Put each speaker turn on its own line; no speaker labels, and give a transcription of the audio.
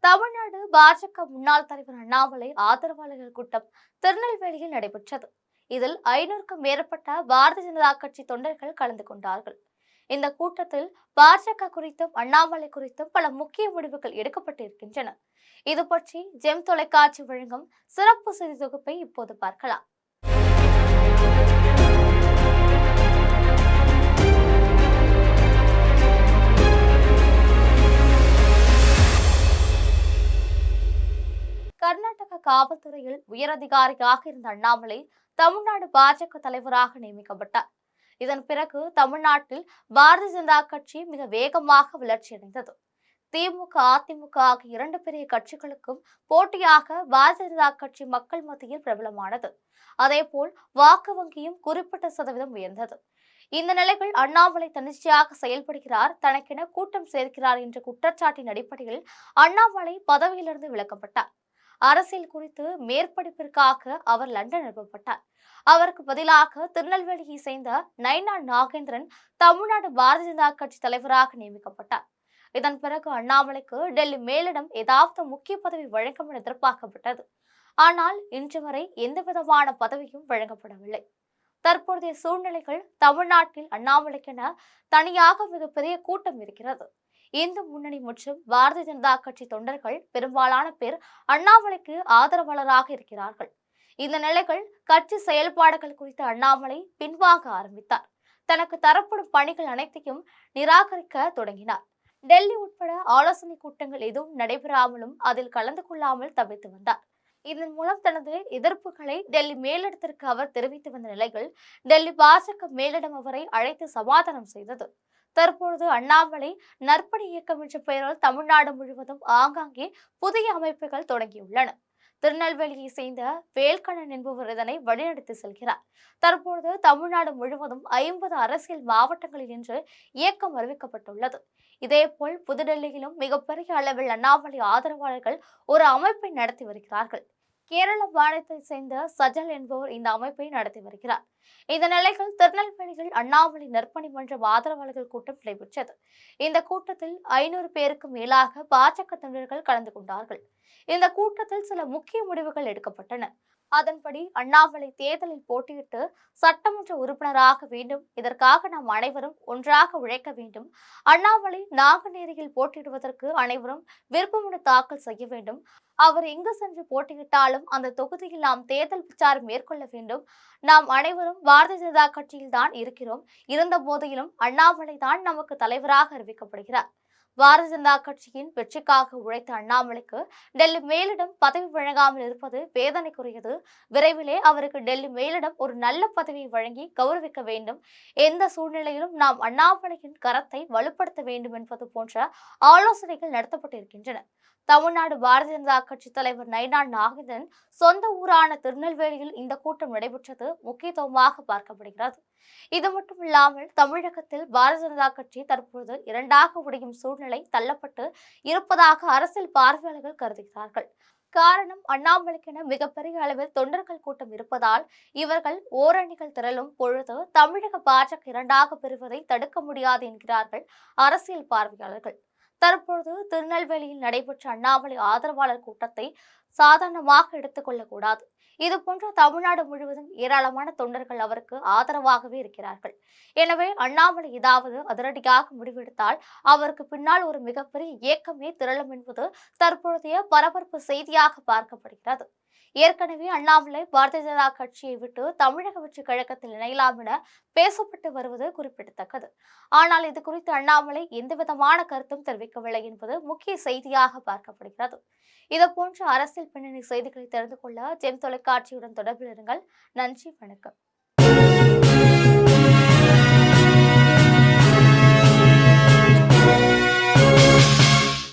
தமிழ்நாடு பாஜக முன்னாள் தலைவர் அண்ணாமலை ஆதரவாளர்கள் கூட்டம் திருநெல்வேலியில் நடைபெற்றது. இதில் 500க்கும் மேற்பட்ட பாரதிய ஜனதா கட்சி தொண்டர்கள் கலந்து கொண்டார்கள். இந்த கூட்டத்தில் பாஜக குறித்தும் அண்ணாமலை குறித்தும் பல முக்கிய முடிவுகள் எடுக்கப்பட்டிருக்கின்றன. இது பற்றி ஜெம் தொலைக்காட்சி வழங்கும் சிறப்பு செய்தி தொகுப்பை இப்போது பார்க்கலாம். கர்நாடக காவல்துறையில் உயரதிகாரியாக இருந்த அண்ணாமலை தமிழ்நாடு பாஜக தலைவராக நியமிக்கப்பட்டார். இதன் பிறகு தமிழ்நாட்டில் பாரதிய ஜனதா கட்சி மிக வேகமாக வளர்ச்சியடைந்தது. திமுக, அதிமுக ஆகிய இரண்டு பெரிய கட்சிகளுக்கும் போட்டியாக பாரதிய ஜனதா கட்சி மக்கள் மத்தியில் பிரபலமானது. அதேபோல் வாக்கு வங்கியும் குறிப்பிட்ட சதவீதம் உயர்ந்தது. இந்த நிலையில் அண்ணாமலை தன்னிச்சையாக செயல்படுகிறார், தனக்கென கூட்டம் சேர்க்கிறார் என்ற குற்றச்சாட்டின் அடிப்படையில் அண்ணாமலை பதவியிலிருந்து விலக்கப்பட்டார். அரசியல் குறித்து மேற்படிப்பிற்காக அவர் லண்டன் அனுப்பப்பட்டார். அவருக்கு பதிலாக திருநெல்வேலியை சேர்ந்த நைனா நாகேந்திரன் தமிழ்நாடு பாரதிய ஜனதா கட்சி தலைவராக நியமிக்கப்பட்டார். இதன் பிறகு அண்ணாமலைக்கு டெல்லி மேலிடம் ஏதாவது முக்கிய பதவி வழங்கும் என எதிர்பார்க்கப்பட்டது. ஆனால் இன்று வரை எந்தவிதமான பதவியும் வழங்கப்படவில்லை. தற்போதைய சூழ்நிலைகள் தமிழ்நாட்டில் அண்ணாமலைக்கென தனியாக மிகப்பெரிய கூட்டம் இருக்கிறது. இந்து முன்னணி மற்றும் பாரதிய ஜனதா கட்சி தொண்டர்கள் பெரும்பாலான பேர் அண்ணாமலைக்கு ஆதரவாளராக இருக்கிறார்கள். இந்த நிலைகள் கட்சி செயல்பாடுகள் குறித்து அண்ணாமலை பின்வாங்க ஆரம்பித்தார். தனக்கு தரப்படும் பணிகள் அனைத்தையும் நிராகரிக்க தொடங்கினார். டெல்லி உட்பட ஆலோசனை கூட்டங்கள் எதுவும் நடைபெறாமலும் அதில் கலந்து கொள்ளாமல் தவிர்த்து வந்தார். இதன் மூலம் தனது எதிர்ப்புகளை டெல்லி மேலிடத்திற்கு அவர் தெரிவித்து வந்த நிலையில் டெல்லி பாஜக மேலிடம் அவரை அழைத்து சமாதானம் செய்தது. தற்பொழுது அண்ணாமலை நற்பணி இயக்கம் என்ற பெயரால் தமிழ்நாடு முழுவதும் ஆங்காங்கே புதிய அமைப்புகள் தொடங்கியுள்ளன. திருநெல்வேலியை சேர்ந்த வேல்கண்ணன் என்பவர் இதனை வழிநடத்தி செல்கிறார். தற்பொழுது தமிழ்நாடு முழுவதும் 50 அரசியல் மாவட்டங்களில் இன்று இயக்கம் அறிவிக்கப்பட்டுள்ளது. இதேபோல் புதுடெல்லியிலும் மிகப்பெரிய அளவில் அண்ணாமலை ஆதரவாளர்கள் ஒரு அமைப்பை நடத்தி வருகிறார்கள். கேரள மாநிலத்தை சேர்ந்த சஜல் என்பவர் இந்த அமைப்பை நடத்தி வருகிறார். இந்த நிலையில் திருநெல்வேலியில் அண்ணாமலை நற்பணி மன்றம் ஆதரவாளர்கள் கூட்டம் நடைபெற்றது. இந்த கூட்டத்தில் 500 பேருக்கு மேலாக பாஜக தொண்டர்கள் கலந்து கொண்டார்கள். இந்த கூட்டத்தில் சில முக்கிய முடிவுகள் எடுக்கப்பட்டன. அதன்படி அண்ணாமலை தேர்தலில் போட்டியிட்டு சட்டமன்ற உறுப்பினராக வேண்டும். இதற்காக நாம் அனைவரும் ஒன்றாக உழைக்க வேண்டும். அண்ணாமலை நாங்குநேரியில் போட்டியிடுவதற்கு அனைவரும் விருப்பமனு தாக்கல் செய்ய வேண்டும். அவர் எங்கு சென்று போட்டியிட்டாலும் அந்த தொகுதியில் நாம் தேர்தல் பிரச்சாரம் மேற்கொள்ள வேண்டும். நாம் அனைவரும் பாரதிய ஜனதா கட்சியில் தான் இருக்கிறோம். இருந்த போதிலும் அண்ணாமலை தான் நமக்கு தலைவராக அறிவிக்கப்படுகிறார். பாரதிய ஜனதா கட்சியின் வெற்றிக்காக உழைத்த அண்ணாமலைக்கு டெல்லி மேலிடம் பதவி வழங்காமல் இருப்பது வேதனைக்குரியது. விரைவிலே அவருக்கு டெல்லி மேலிடம் ஒரு நல்ல பதவியை வழங்கி கௌரவிக்க வேண்டும். எந்த சூழ்நிலையிலும் நாம் அண்ணாமலையின் கரத்தை வலுப்படுத்த வேண்டும் என்பது போன்ற ஆலோசனைகள் நடத்தப்பட்டிருக்கின்றன. தமிழ்நாடு பாரதிய ஜனதா கட்சி தலைவர் நைனா நாகேந்திரன் சொந்த ஊரான திருநெல்வேலியில் இந்த கூட்டம் நடைபெற்றது முக்கியத்துவமாக பார்க்கப்படுகிறது. இது மட்டுமில்லாமல் தமிழகத்தில் பாரதிய ஜனதா கட்சி தற்போது இரண்டாக உடையும் சூழ்நிலை தள்ளப்பட்டு இருப்பதாக அரசியல் பார்வையாளர்கள் கருதுகிறார்கள். காரணம், அண்ணாமலைக்கென மிகப்பெரிய அளவில் தொண்டர்கள் கூட்டம் இருப்பதால் இவர்கள் ஓரணிகள் திரளும் பொழுது தமிழக பாஜக இரண்டாக பெறுவதை தடுக்க முடியாது என்கிறார்கள் அரசியல் பார்வையாளர்கள். தற்பொழுது திருநெல்வேலியில் நடைபெற்ற அண்ணாமலை ஆதரவாளர் கூட்டத்தை சாதாரணமாக எடுத்துக் கொள்ளக்கூடாது. இதுபோன்ற தமிழ்நாடு முழுவதும் ஏராளமான தொண்டர்கள் அவருக்கு ஆதரவாகவே இருக்கிறார்கள். எனவே அண்ணாமலை ஏதாவது அதிரடியாக முடிவெடுத்தால் அவருக்கு பின்னால் ஒரு மிகப்பெரிய இயக்கமே திரளும் என்பது தற்பொழுதைய பரபரப்பு செய்தியாக பார்க்கப்படுகிறது. ஏற்கனவே அண்ணாமலை பாரதிய ஜனதா கட்சியை விட்டு தமிழக வெற்றி கழகத்தில் இணையலாம் என பேசப்பட்டு வருவது குறிப்பிடத்தக்கது. ஆனால் இது குறித்து அண்ணாமலை எந்தவிதமான கருத்தும் தெரிவிக்கவில்லை என்பது முக்கிய செய்தியாக பார்க்கப்படுகிறது. இதுபோன்ற அரசியல் பின்னணி செய்திகளை தெரிந்து கொள்ள ஜெம் தொலைக்காட்சியுடன் தொடர்பில் இருங்கள். நன்றி, வணக்கம்.